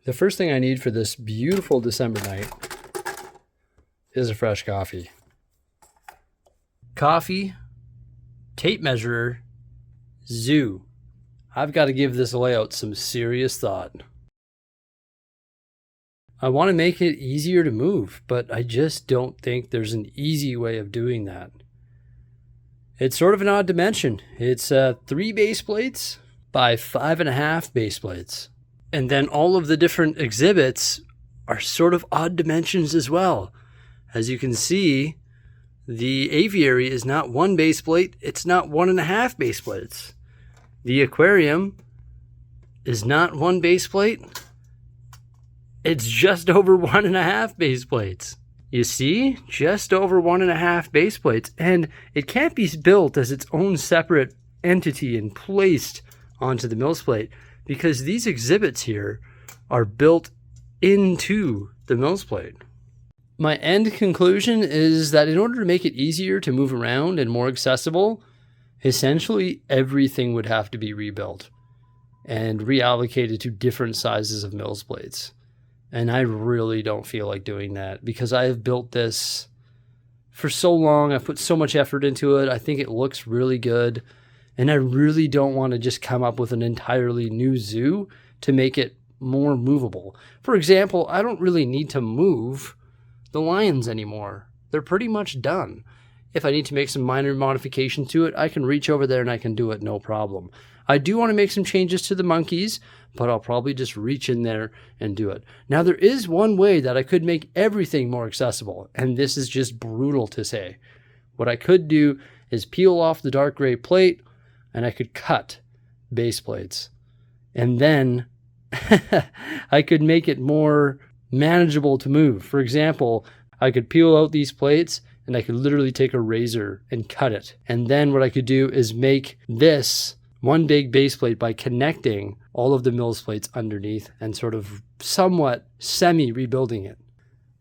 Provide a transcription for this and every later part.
The first thing I need for this beautiful December night is a fresh coffee. Coffee, tape measure, zoo. I've got to give this layout some serious thought. I want to make it easier to move, but I just don't think there's an easy way of doing that. It's sort of an odd dimension. It's 3 base plates by 5.5 base plates. And then all of the different exhibits are sort of odd dimensions as well. As you can see, the aviary is not 1 base plate, it's not 1.5 base plates. The aquarium is not 1 base plate, it's just over 1.5 base plates. You see, just over 1.5 base plates. And it can't be built as its own separate entity and placed onto the mills plate, because these exhibits here are built into the mills plate. My end conclusion is that in order to make it easier to move around and more accessible, essentially everything would have to be rebuilt and reallocated to different sizes of mills plates. And I really don't feel like doing that because I have built this for so long. I've put so much effort into it. I think it looks really good. And I really don't want to just come up with an entirely new zoo to make it more movable. For example, I don't really need to move the lions anymore. They're pretty much done. If I need to make some minor modifications to it, I can reach over there and I can do it no problem. I do want to make some changes to the monkeys, but I'll probably just reach in there and do it. Now, there is one way that I could make everything more accessible, and this is just brutal to say. What I could do is peel off the dark gray plate, and I could cut base plates. And then I could make it more manageable to move. For example, I could peel out these plates and I could literally take a razor and cut it. And then what I could do is make this one big base plate by connecting all of the mills plates underneath and sort of somewhat semi-rebuilding it.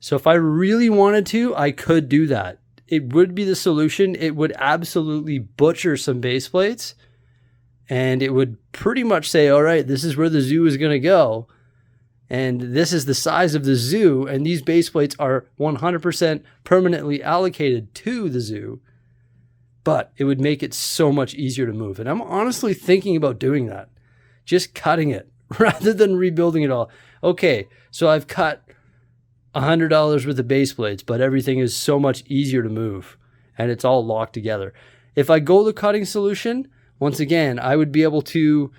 So if I really wanted to, I could do that. It would be the solution. It would absolutely butcher some base plates. And it would pretty much say, all right, this is where the zoo is going to go. And this is the size of the zoo. And these base plates are 100% permanently allocated to the zoo. But it would make it so much easier to move. And I'm honestly thinking about doing that. Just cutting it rather than rebuilding it all. Okay, so I've cut $100 worth of base plates, but everything is so much easier to move. And it's all locked together. If I go the cutting solution, once again, I would be able to,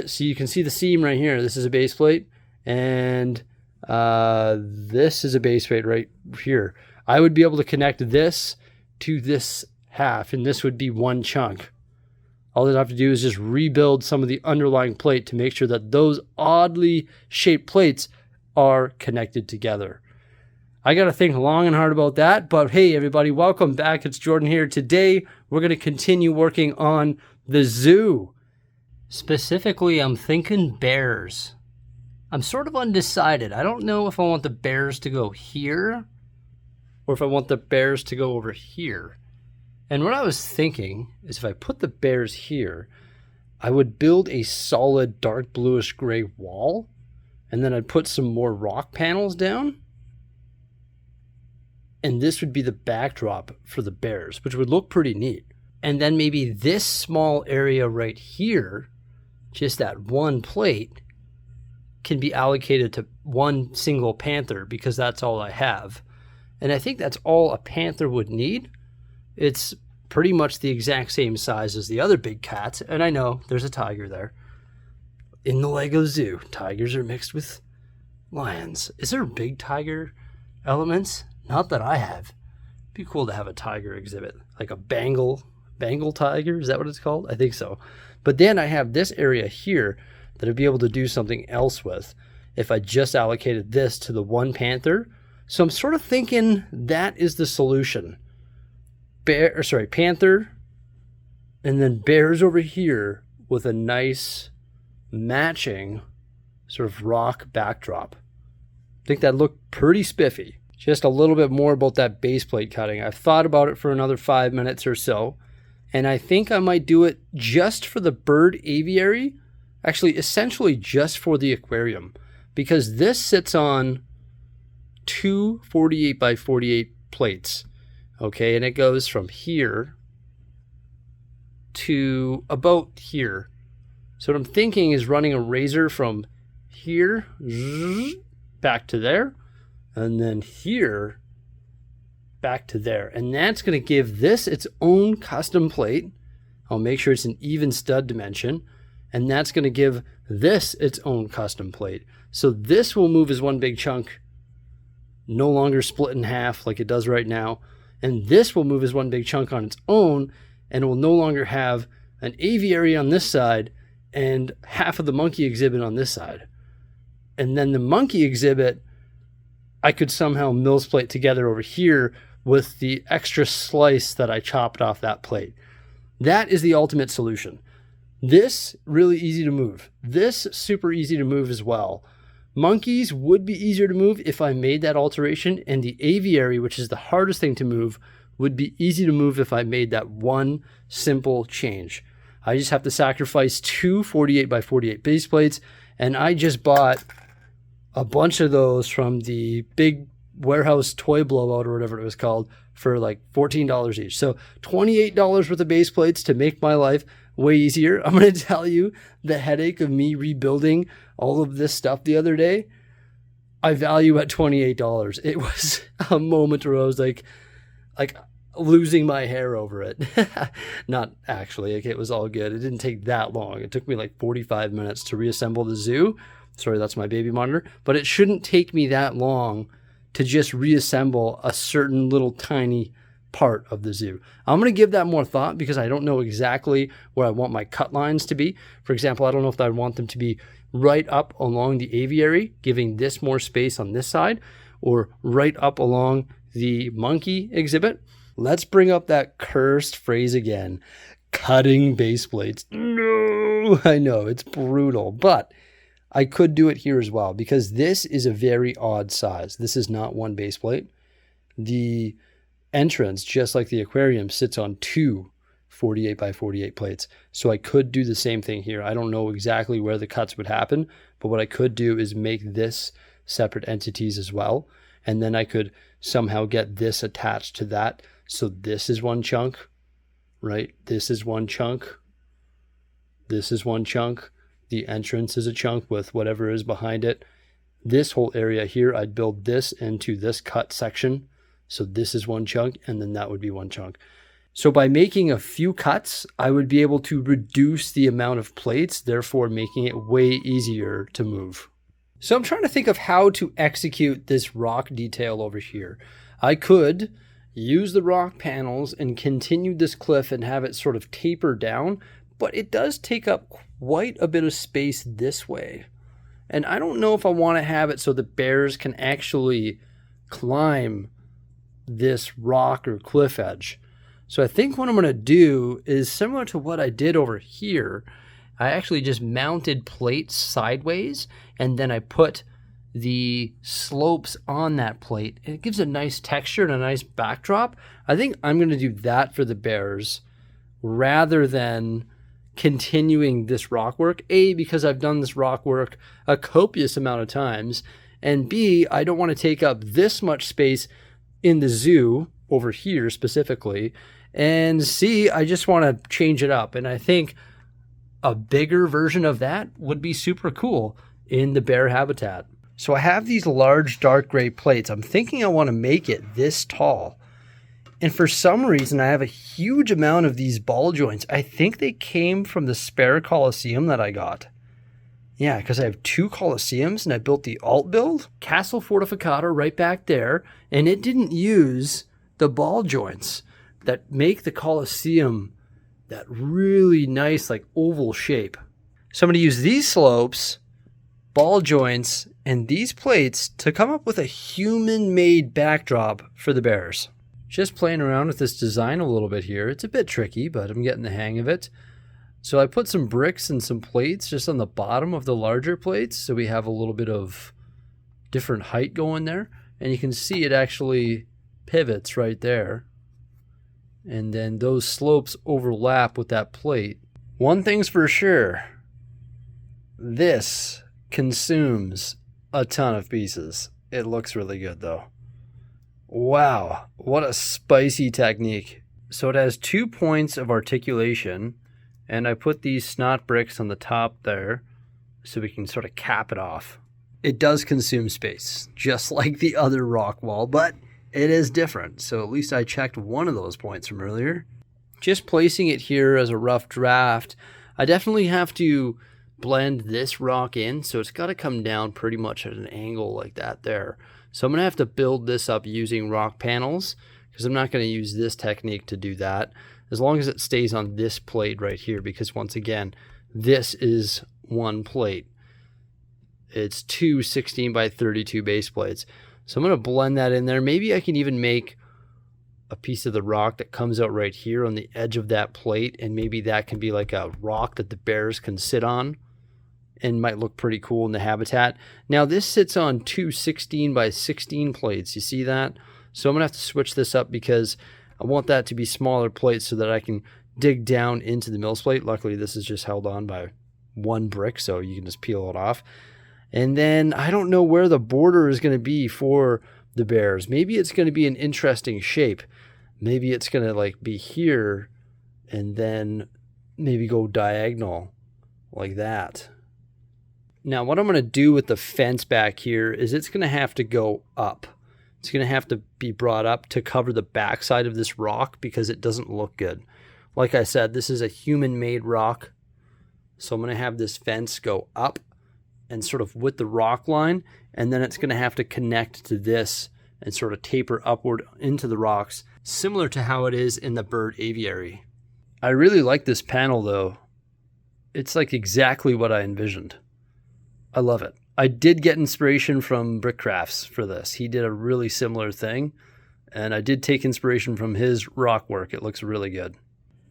so you can see the seam right here. This is a base plate, and this is a base plate right here. I would be able to connect this to this half, and this would be one chunk. All I'd have to do is just rebuild some of the underlying plate to make sure that those oddly shaped plates are connected together. I got to think long and hard about that, but hey, everybody, welcome back. It's Jordan here. Today, we're going to continue working on the zoo. Specifically, I'm thinking bears. I'm sort of undecided. I don't know if I want the bears to go here or if I want the bears to go over here. And what I was thinking is if I put the bears here, I would build a solid dark bluish gray wall, and then I'd put some more rock panels down. And this would be the backdrop for the bears, which would look pretty neat. And then maybe this small area right here, just that one plate, can be allocated to one single panther because that's all I have. And I think that's all a panther would need. It's pretty much the exact same size as the other big cats. And I know there's a tiger there. In the Lego Zoo, tigers are mixed with lions. Is there big tiger elements? Not that I have. It'd be cool to have a tiger exhibit, like a Bengal tiger. Is that what it's called? I think so. But then I have this area here that I'd be able to do something else with if I just allocated this to the one panther. So I'm sort of thinking that is the solution. Panther, and then bears over here with a nice matching sort of rock backdrop. I think that looked pretty spiffy. Just a little bit more about that base plate cutting. I've thought about it for another 5 minutes or so, and I think I might do it just for the bird aviary, actually essentially just for the aquarium. because this sits on two 48 by 48 plates. Okay, and it goes from here to about here. So what I'm thinking is running a razor from here back to there, and then here back to there. And that's going to give this its own custom plate. I'll make sure it's an even stud dimension. And that's going to give this its own custom plate. So this will move as one big chunk, no longer split in half like it does right now. And this will move as one big chunk on its own, and it will no longer have an aviary on this side and half of the monkey exhibit on this side. And then the monkey exhibit, I could somehow mill split together over here with the extra slice that I chopped off that plate. That is the ultimate solution. This, really easy to move. This, super easy to move as well. Monkeys would be easier to move if I made that alteration, and the aviary, which is the hardest thing to move, would be easy to move if I made that one simple change. I just have to sacrifice two 48 by 48 base plates, and I just bought a bunch of those from the big warehouse toy blowout or whatever it was called for like $14 each. So $28 worth of base plates to make my life way easier. I'm going to tell you the headache of me rebuilding all of this stuff the other day, I value at $28. It was a moment where I was like losing my hair over it. Not actually, like, it was all good. It didn't take that long. It took me like 45 minutes to reassemble the zoo. Sorry, that's my baby monitor. But it shouldn't take me that long to just reassemble a certain little tiny part of the zoo. I'm going to give that more thought because I don't know exactly where I want my cut lines to be. For example, I don't know if I want them to be right up along the aviary, giving this more space on this side, or right up along the monkey exhibit. Let's bring up that cursed phrase again, cutting base plates. No, I know it's brutal, but I could do it here as well because this is a very odd size. This is not one base plate. The entrance, just like the aquarium, sits on two 48 by 48 plates. So I could do the same thing here. I don't know exactly where the cuts would happen, but what I could do is make this separate entities as well. And then I could somehow get this attached to that. So this is one chunk, right? This is one chunk. This is one chunk. The entrance is a chunk with whatever is behind it. This whole area here, I'd build this into this cut section. So this is one chunk, and then that would be one chunk. So by making a few cuts, I would be able to reduce the amount of plates, therefore making it way easier to move. So I'm trying to think of how to execute this rock detail over here. I could use the rock panels and continue this cliff and have it sort of taper down, but it does take up quite a bit of space this way. And I don't know if I want to have it so the bears can actually climb this rock or cliff edge. So I think what I'm going to do is similar to what I did over here. I actually just mounted plates sideways, and then I put the slopes on that plate. It gives a nice texture and a nice backdrop. I think I'm going to do that for the bears rather than continuing this rock work. A, because I've done this rock work a copious amount of times, and B, I don't want to take up this much space in the zoo over here specifically, and C, I just want to change it up. And I think a bigger version of that would be super cool in the bear habitat. So I have these large dark gray plates. I'm thinking I want to make it this tall. And for some reason, I have a huge amount of these ball joints. I think they came from the spare Coliseum that I got. Yeah, because I have two Coliseums and I built the alt build, Castle Fortificata right back there, and it didn't use the ball joints that make the Coliseum that really nice like oval shape. So I'm going to use these slopes, ball joints, and these plates to come up with a human-made backdrop for the bears. Just playing around with this design a little bit here. It's a bit tricky, but I'm getting the hang of it. So I put some bricks and some plates just on the bottom of the larger plates, so we have a little bit of different height going there. And you can see it actually pivots right there. And then those slopes overlap with that plate. One thing's for sure, this consumes a ton of pieces. It looks really good though. Wow, what a spicy technique. So it has 2 points of articulation, and I put these snot bricks on the top there so we can sort of cap it off. It does consume space, just like the other rock wall, but it is different. So at least I checked one of those points from earlier. Just placing it here as a rough draft, I definitely have to blend this rock in, so it's got to come down pretty much at an angle like that there. So I'm going to have to build this up using rock panels, because I'm not going to use this technique to do that, as long as it stays on this plate right here, because once again, this is one plate. It's two 16 by 32 base plates. So I'm going to blend that in there. Maybe I can even make a piece of the rock that comes out right here on the edge of that plate, and maybe that can be like a rock that the bears can sit on and might look pretty cool in the habitat. Now this sits on two 16 by 16 plates. You see that? So I'm going to have to switch this up because I want that to be smaller plates so that I can dig down into the mill's plate. Luckily this is just held on by one brick, so you can just peel it off. And then I don't know where the border is going to be for the bears. Maybe it's going to be an interesting shape. Maybe it's going to like be here and then maybe go diagonal like that. Now what I'm going to do with the fence back here is it's going to have to go up. It's going to have to be brought up to cover the backside of this rock because it doesn't look good. Like I said, this is a human-made rock. So I'm going to have this fence go up and sort of with the rock line, and then it's going to have to connect to this and sort of taper upward into the rocks, similar to how it is in the bird aviary. I really like this panel though. It's like exactly what I envisioned. I love it. I did get inspiration from Brick Crafts for this. He did a really similar thing, and I did take inspiration from his rock work. It looks really good.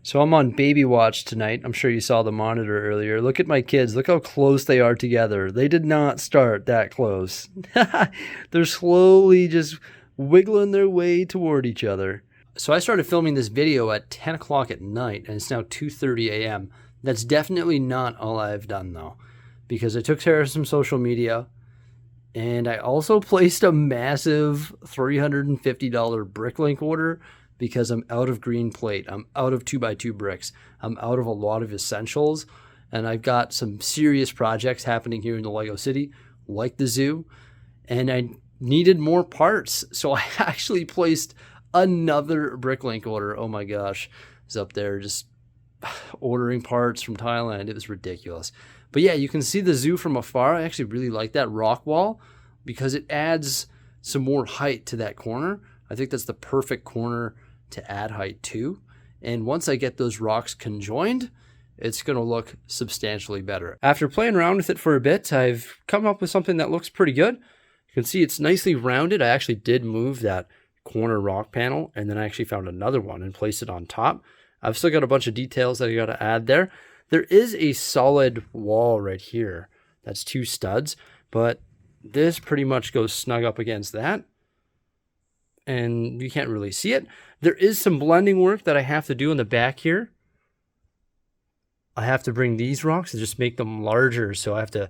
So I'm on baby watch tonight. I'm sure you saw the monitor earlier. Look at my kids. Look how close they are together. They did not start that close. They're slowly just wiggling their way toward each other. So I started filming this video at 10 o'clock at night, and it's now 2:30 a.m. That's definitely not all I've done, though, because I took care of some social media, and I also placed a massive $350 Bricklink order because I'm out of green plate. I'm out of 2x2 bricks. I'm out of a lot of essentials, and I've got some serious projects happening here in the Lego City, like the zoo, and I needed more parts. So I actually placed another Bricklink order. Oh my gosh, I was up there just ordering parts from Thailand. It was ridiculous. But yeah, you can see the zoo from afar. I actually really like that rock wall because it adds some more height to that corner. I think that's the perfect corner to add height to. And once I get those rocks conjoined, it's going to look substantially better. After playing around with it for a bit, I've come up with something that looks pretty good. You can see it's nicely rounded. I actually did move that corner rock panel, and then I actually found another one and placed it on top. I've still got a bunch of details that I got to add there. There is a solid wall right here. That's two studs, but this pretty much goes snug up against that, and you can't really see it. There is some blending work that I have to do in the back here. I have to bring these rocks and just make them larger, so I have to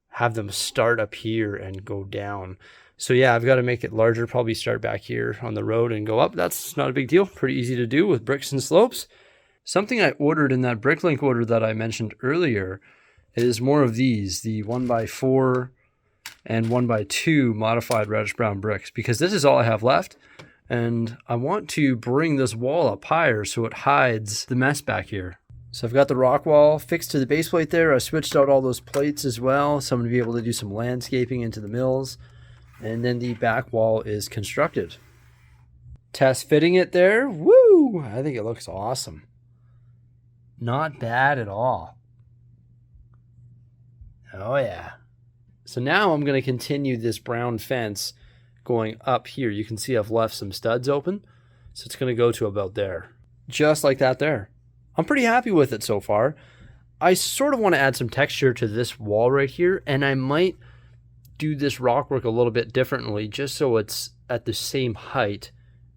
have them start up here and go down. So yeah, I've got to make it larger, probably start back here on the road and go up. That's not a big deal. Pretty easy to do with bricks and slopes. Something I ordered in that Bricklink order that I mentioned earlier is more of these, the 1x4 and 1x2 modified reddish brown bricks, because this is all I have left. And I want to bring this wall up higher so it hides the mess back here. So I've got the rock wall fixed to the base plate there. I switched out all those plates as well, so I'm going to be able to do some landscaping into the mills. And then the back wall is constructed. Test fitting it there. Woo! I think it looks awesome. Not bad at all. Oh yeah. So now I'm going to continue this brown fence going up here. You can see I've left some studs open, so it's going to go to about there. Just like that there. I'm pretty happy with it so far. I sort of want to add some texture to this wall right here, and I might do this rock work a little bit differently just so it's at the same height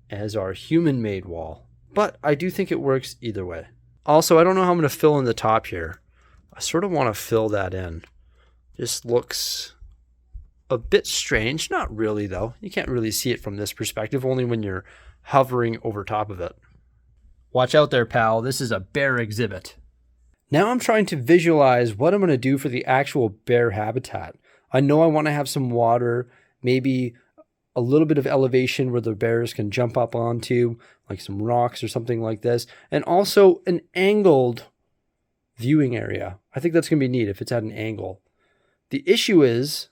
as our human-made wall. But I do think it works either way. Also, I don't know how I'm going to fill in the top here. I sort of want to fill that in. Just looks a bit strange. Not really though. You can't really see it from this perspective, only when you're hovering over top of it. Watch out there, pal. This is a bear exhibit. Now I'm trying to visualize what I'm going to do for the actual bear habitat. I know I want to have some water, maybe a little bit of elevation where the bears can jump up onto, like some rocks or something like this, and also an angled viewing area. I think that's going to be neat if it's at an angle. The issue is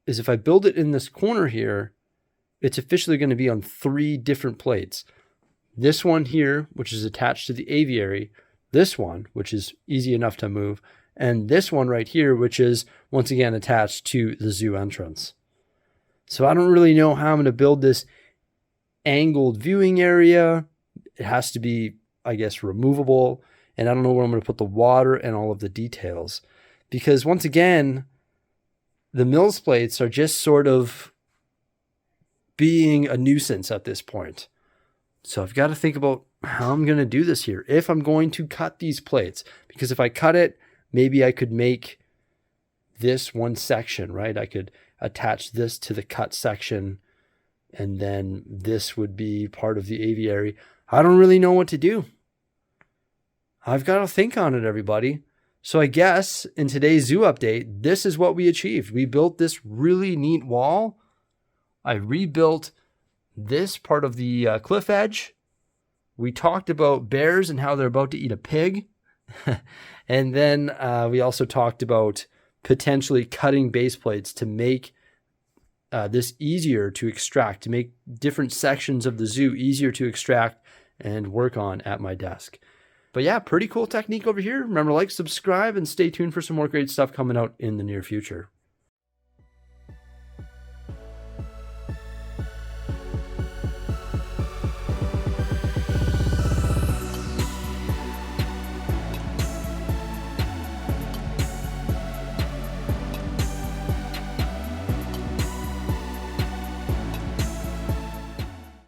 if I build it in this corner here, it's officially going to be on 3 different plates. This one here, which is attached to the aviary, this one, which is easy enough to move, and this one right here, which is once again attached to the zoo entrance. So I don't really know how I'm going to build this angled viewing area. It has to be, I guess, removable, and I don't know where I'm going to put the water and all of the details. Because once again, the Mills plates are just sort of being a nuisance at this point. So I've got to think about how I'm going to do this here. If I'm going to cut these plates, because if I cut it, maybe I could make this one section, right? I could attach this to the cut section, and then this would be part of the aviary. I don't really know what to do. I've got to think on it, everybody. So I guess in today's zoo update, this is what we achieved. We built this really neat wall. I rebuilt this part of the cliff edge. We talked about bears and how they're about to eat a pig. And then we also talked about potentially cutting base plates to make this easier to extract, to make different sections of the zoo easier to extract and work on at my desk. But yeah, pretty cool technique over here. Remember, like, subscribe, and stay tuned for some more great stuff coming out in the near future.